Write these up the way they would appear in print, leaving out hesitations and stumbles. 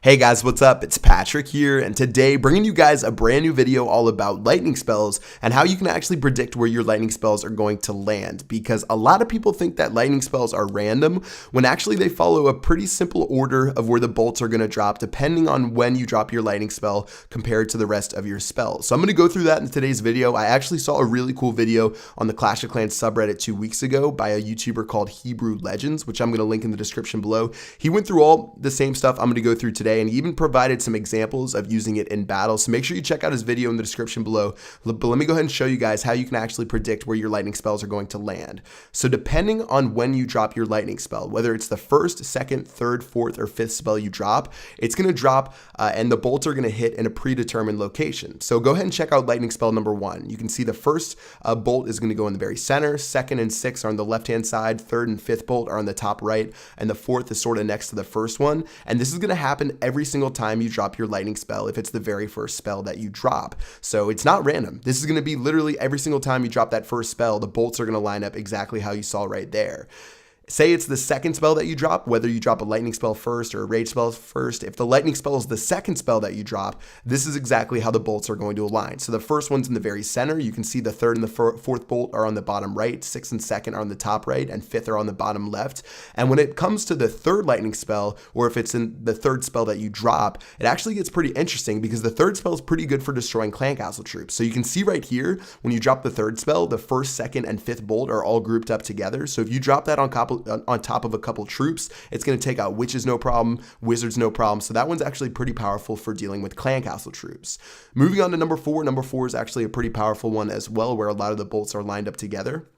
Hey guys, what's up? It's Patrick here, and today bringing you guys a brand new video all about lightning spells and how you can actually predict where your lightning spells are going to land, because a lot of people think that lightning spells are random when actually they follow a pretty simple order of where the bolts are going to drop depending on when you drop your lightning spell compared to the rest of your spells. So I'm going to go through that in today's video. I actually saw a really cool video on the Clash of Clans subreddit 2 weeks ago by a YouTuber called Hebrew Legends, which I'm going to link in the description below. He went through all the same stuff I'm going to go through today, and he even provided some examples of using it in battle. So make sure you check out his video in the description below. But let me go ahead and show you guys how you can actually predict where your lightning spells are going to land. So depending on when you drop your lightning spell, whether it's the first, second, third, fourth, or fifth spell you drop, it's going to drop and the bolts are going to hit in a predetermined location. So go ahead and check out lightning spell number 1. You can see the first bolt is going to go in the very center, second and sixth are on the left-hand side, third and fifth bolt are on the top right, and the fourth is sort of next to the first one. And this is going to happen every single time you drop your lightning spell if it's the very first spell that you drop. So it's not random. This is going to be literally every single time you drop that first spell, the bolts are going to line up exactly how you saw right there. Say it's the second spell that you drop, whether you drop a lightning spell first or a rage spell first. If the lightning spell is the second spell that you drop, this is exactly how the bolts are going to align. So the first one's in the very center. You can see the third and the fourth bolt are on the bottom right, sixth and second are on the top right, and fifth are on the bottom left. And when it comes to the third lightning spell, or if it's in the third spell that you drop, it actually gets pretty interesting because the third spell is pretty good for destroying clan castle troops. So you can see right here, when you drop the third spell, the first, second, and fifth bolt are all grouped up together. So if you drop that on top of a couple troops, it's going to take out witches no problem, wizards no problem. So that one's actually pretty powerful for dealing with clan castle troops. Moving on to number 4. Number 4 is actually a pretty powerful one as well, where a lot of the bolts are lined up together.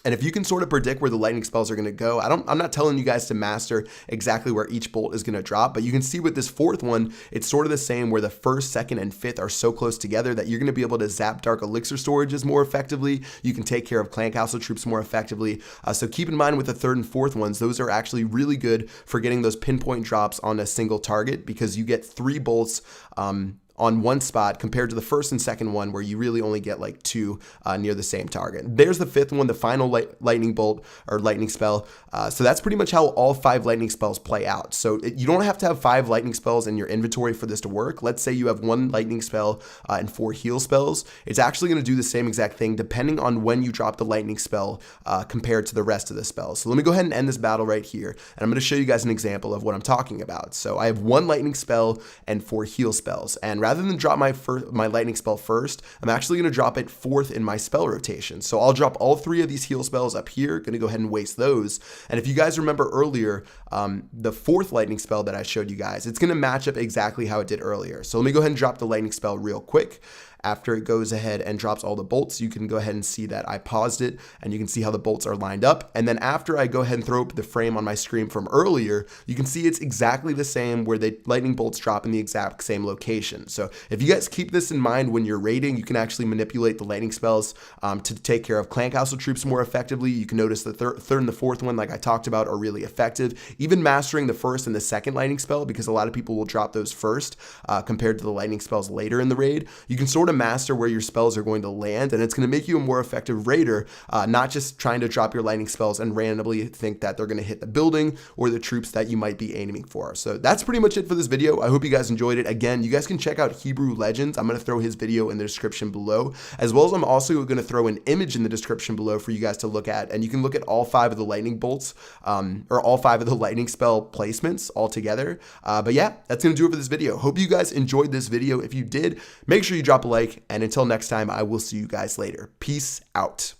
And if you can sort of predict where the lightning spells are going to go, I'm not telling you guys to master exactly where each bolt is going to drop, but you can see with this fourth one, it's sort of the same, where the first, second, and fifth are so close together that you're going to be able to zap dark elixir storages more effectively. You can take care of clan castle troops more effectively. So keep in mind with the third and fourth ones, those are actually really good for getting those pinpoint drops on a single target, because you get 3 bolts on one spot compared to the first and second one where you really only get like 2 near the same target. There's the fifth one, the final lightning bolt or lightning spell. So that's pretty much how all 5 lightning spells play out. So you don't have to have 5 lightning spells in your inventory for this to work. Let's say you have 1 lightning spell and 4 heal spells. It's actually going to do the same exact thing depending on when you drop the lightning spell compared to the rest of the spells. So let me go ahead and end this battle right here, and I'm going to show you guys an example of what I'm talking about. So I have 1 lightning spell and 4 heal spells, and rather than drop my lightning spell first, I'm actually going to drop it 4th in my spell rotation. So I'll drop all 3 of these heal spells up here, going to go ahead and waste those. And if you guys remember earlier, the 4th lightning spell that I showed you guys, it's going to match up exactly how it did earlier. So let me go ahead and drop the lightning spell real quick. After it goes ahead and drops all the bolts, you can go ahead and see that I paused it, and you can see how the bolts are lined up. And then after I go ahead and throw up the frame on my screen from earlier, you can see it's exactly the same, where the lightning bolts drop in the exact same location. So if you guys keep this in mind when you're raiding, you can actually manipulate the lightning spells to take care of clan castle troops more effectively. You can notice the third and the fourth one, like I talked about, are really effective. Even mastering the first and the second lightning spell, because a lot of people will drop those first compared to the lightning spells later in the raid. You can sort of master where your spells are going to land, and it's going to make you a more effective raider, not just trying to drop your lightning spells and randomly think that they're going to hit the building or the troops that you might be aiming for. So that's pretty much it for this video. I hope you guys enjoyed it. Again, you guys can check out Hebrew Legends. I'm going to throw his video in the description below, as well as I'm also going to throw an image in the description below for you guys to look at, and you can look at all 5 of the lightning bolts or all 5 of the lightning spell placements all together. But yeah, that's going to do it for this video. Hope you guys enjoyed this video. If you did, make sure you drop a like, and until next time, I will see you guys later. Peace out.